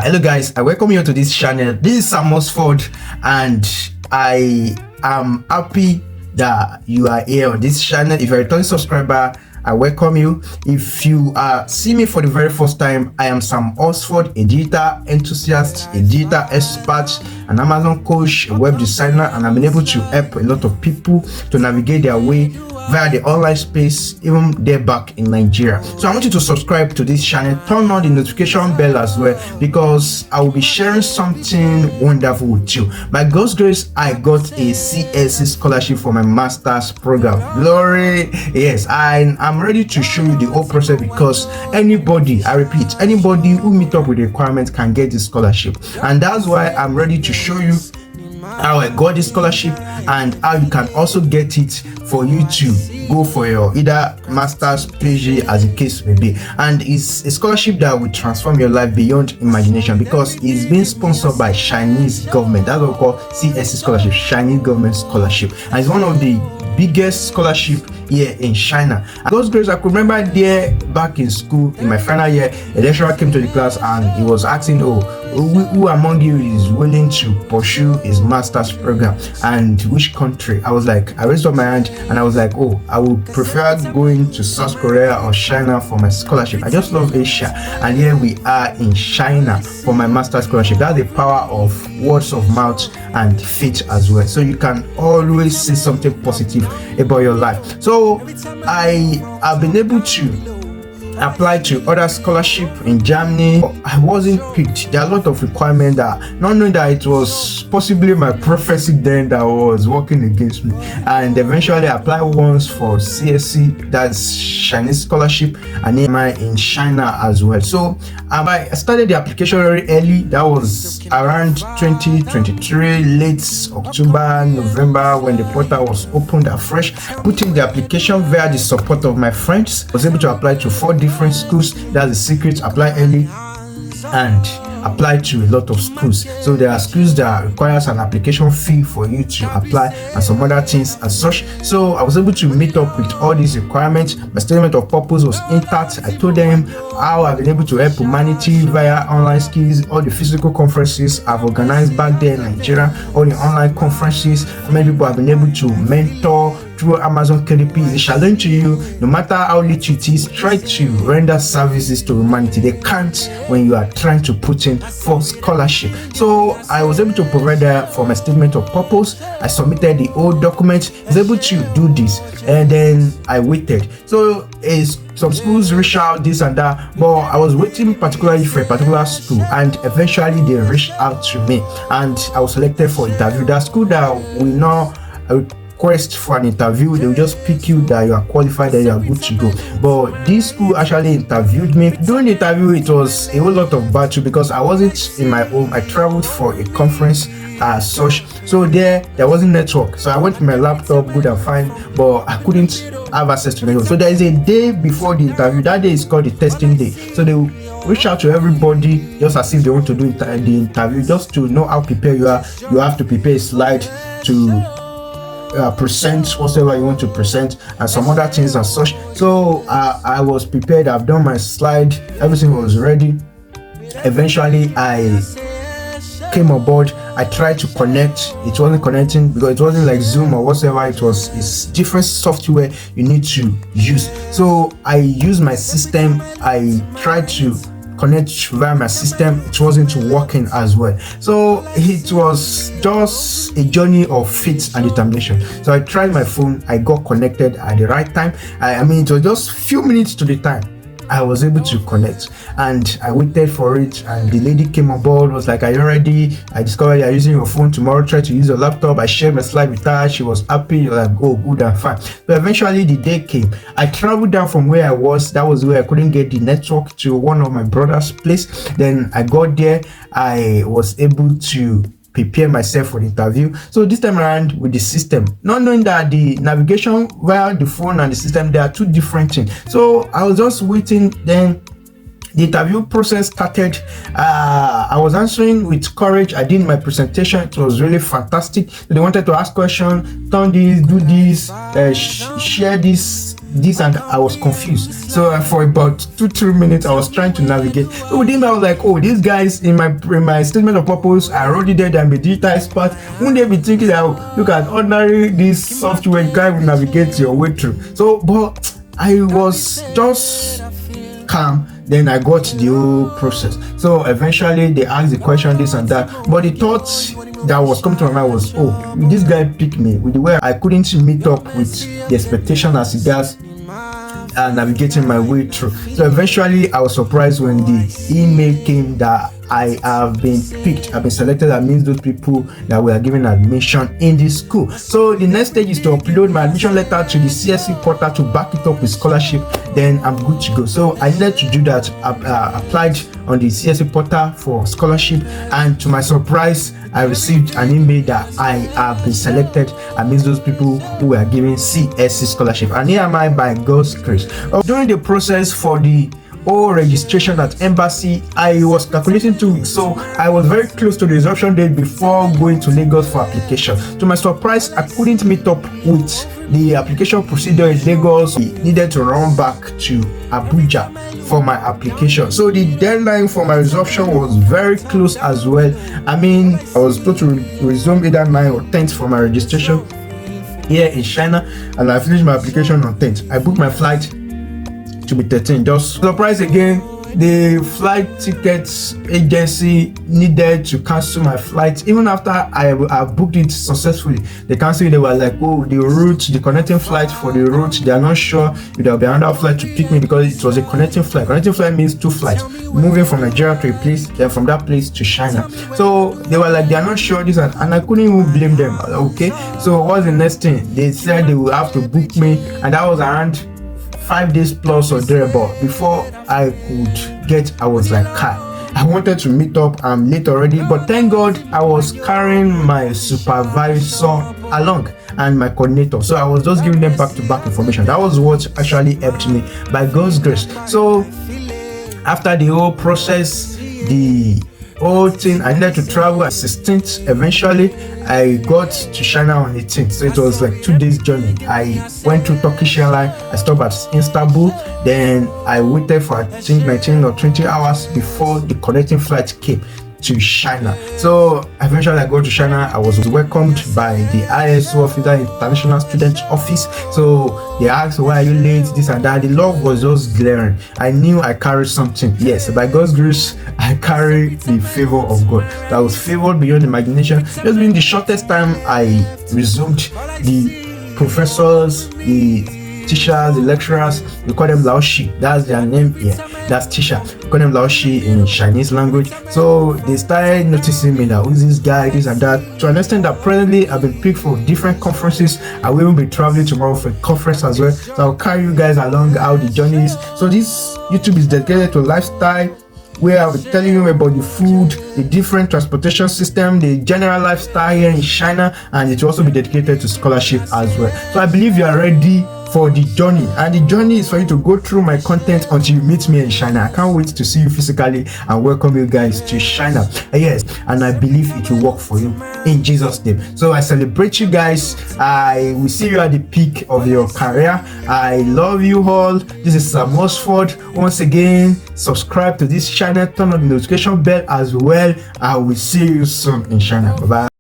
Hello guys, I welcome you to this channel. This is Sam Oxford and I am happy that you are here on this channel. If you're a returning subscriber, I welcome you. If you see me for the very first time, I am Sam Oxford, a digital enthusiast, a digital expert, an Amazon coach, a web designer, and I've been able to help a lot of people to navigate their way via the online space, even there back in Nigeria. So I want you to subscribe to this channel, turn on the notification bell as well, because I will be sharing something wonderful with you. By God's grace, I got a CSC scholarship for my master's program. Glory. Yes, I'm ready to show you the whole process, because anybody, I repeat, anybody who meet up with the requirements can get this scholarship. And that's why I'm ready to show you how I got this scholarship and how you can also get it for you to go for your either master's, PhD, as the case may be. And it's a scholarship that will transform your life beyond imagination, because it's being sponsored by Chinese government. That's what we call CSC scholarship, Chinese government scholarship, and it's one of the biggest scholarship here in China. And God's grace, I could remember there back in school in my final year, a lecturer came to the class and he was asking, who among you is willing to pursue his master's program and which country? I was like, I raised up my hand and I was like, I would prefer going to South Korea or China for my scholarship. I just love Asia, and here we are in China for my master's scholarship. That's the power of words of mouth and faith as well. So you can always say something positive about your life. So I have been able to applied to other scholarship in Germany. I wasn't picked. There are a lot of requirements that, not knowing that it was possibly my prophecy then that was working against me. And eventually I applied once for CSC, that's Chinese scholarship, and in China as well. So I started the application very early. That was around 2023, late October, November, when the portal was opened afresh. Putting the application via the support of my friends, I was able to apply to 4 different schools. That's the secret. Apply early and apply to a lot of schools. So there are schools that requires an application fee for you to apply and some other things as such. So I was able to meet up with all these requirements. My statement of purpose was intact. I told them how I've been able to help humanity via online skills, all the physical conferences I've organized back there in Nigeria, all the online conferences. Many people have been able to mentor through Amazon KDP. Is a challenge to you. No matter how little it is, try to render services to humanity. They can't when you are trying to put in for scholarship. So I was able to provide that for my statement of purpose. I submitted the old document. I was able to do this, and then I waited. So some schools reach out this and that, but I was waiting particularly for a particular school, and eventually they reached out to me and I was selected for interview. That school that we know request for an interview, they will just pick you that you are qualified, that you are good to go. But this school actually interviewed me. During the interview, it was a whole lot of battle because I wasn't in my home. I traveled for a conference as such, so there wasn't network. So I went to my laptop, good and fine, but I couldn't have access to network. So there is a day before the interview. That day is called the testing day. So they will reach out to everybody just as if they want to do the interview, just to know how prepared you are. You have to prepare a slide to present whatever you want to present and some other things as such. So I was prepared. I've done my slide, everything was ready. Eventually I came aboard. I tried to connect, it wasn't connecting because it wasn't like Zoom or whatever. It's different software you need to use. So I used my system. I tried to connect via my system. It wasn't working as well. So it was just a journey of faith and determination. So I tried my phone. I got connected at the right time. I mean, it was just few minutes to the time I was able to connect, and I waited for it, and the lady came on board, was like, are you ready? I discovered you're using your phone tomorrow, try to use your laptop. I shared my slide with her. She was happy. Like, oh, good and fine. So eventually the day came. I traveled down from where I was. That was where I couldn't get the network, to one of my brother's place. Then I got there. I was able to prepare myself for the interview. So this time around with the system, not knowing that the navigation via the phone and the system, they are two different things. So I was just waiting. Then the interview process started. I was answering with courage. I did my presentation. It was really fantastic. They wanted to ask questions, turn this, do this, share this this, and I was confused. So for about 2-3 minutes I was trying to navigate. So within that I was like, oh, these guys in my statement of purpose are already there, I'm a digital expert. Wouldn't they be thinking that, oh, look at ordinary this software, you can't navigate your way through? So but I was just calm. Then I got the whole process. So eventually they asked the question, this and that, but the thought that was coming to my mind was, oh, this guy picked me with the way I couldn't meet up with the expectation as regards navigating my way through. So eventually I was surprised when the email came that I have been picked, I've been selected. That means those people that were given admission in the school. So the next stage is to upload my admission letter to the CSC portal to back it up with scholarship. Then I'm good to go. So I needed to do that. I applied on the CSC portal for scholarship, and to my surprise, I received an email that I have been selected. I mean those people who were given CSC scholarship, and here am I by God's grace. During the process for the registration at embassy, I was calculating 2 weeks, so I was very close to the resumption date before going to Lagos for application. To my surprise, I couldn't meet up with the application procedure in Lagos. I needed to run back to Abuja for my application, so the deadline for my resumption was very close as well. I mean, I was supposed to resume either 9th or 10th for my registration here in China, and I finished my application on 10th. I booked my flight to be 13. Just surprise again, the flight tickets agency needed to cancel my flight even after I booked it successfully. They canceled it. They were like, oh, the connecting flight for the route, they are not sure if there will be another flight to pick me because it was a connecting flight. Connecting flight means 2 flights moving from Nigeria to a place, then from that place to China. So they were like, they are not sure this, and I couldn't even blame them. Okay, so what's the next thing? They said they will have to book me, and that was around 5 days plus or thereabout. Before I could get, I was like, I wanted to meet up. I'm late already, but thank God I was carrying my supervisor along and my coordinator, so I was just giving them back-to-back information. That was what actually helped me by God's grace. So after the whole process, the whole thing, I needed to travel at 16th. Eventually I got to China on 18th, so it was like 2 days journey. I went to Turkish Airlines, I stopped at Istanbul, then I waited for I think 19 or 20 hours before the connecting flight came to China. So eventually I go to China. I was welcomed by the ISO officer, International Student Office. So they asked, why are you late, this and that. The love was just glaring. I knew I carried something. Yes, by God's grace, I carry the favor of God. So I was favored beyond imagination. Just in the shortest time I resumed, the professors, the teachers, the lecturers, we call them Laoshi. That's their name here. That's teacher. We call them Laoshi in Chinese language. So they started noticing me that who's this guy, this and that. To understand that presently I've been picked for different conferences. I will even be traveling tomorrow for a conference as well. So I'll carry you guys along how the journey is. So this YouTube is dedicated to lifestyle, where I'll be telling you about the food, the different transportation system, the general lifestyle here in China, and it will also be dedicated to scholarship as well. So I believe you are ready for the journey, and the journey is for you to go through my content until you meet me in China. I can't wait to see you physically and welcome you guys to China. Yes, and I believe it will work for you in Jesus' name. So I celebrate you guys. I will see you at the peak of your career. I love you all. This is Sam Osford. Once again, subscribe to this channel, turn on the notification bell as well. I will see you soon in China. Bye bye.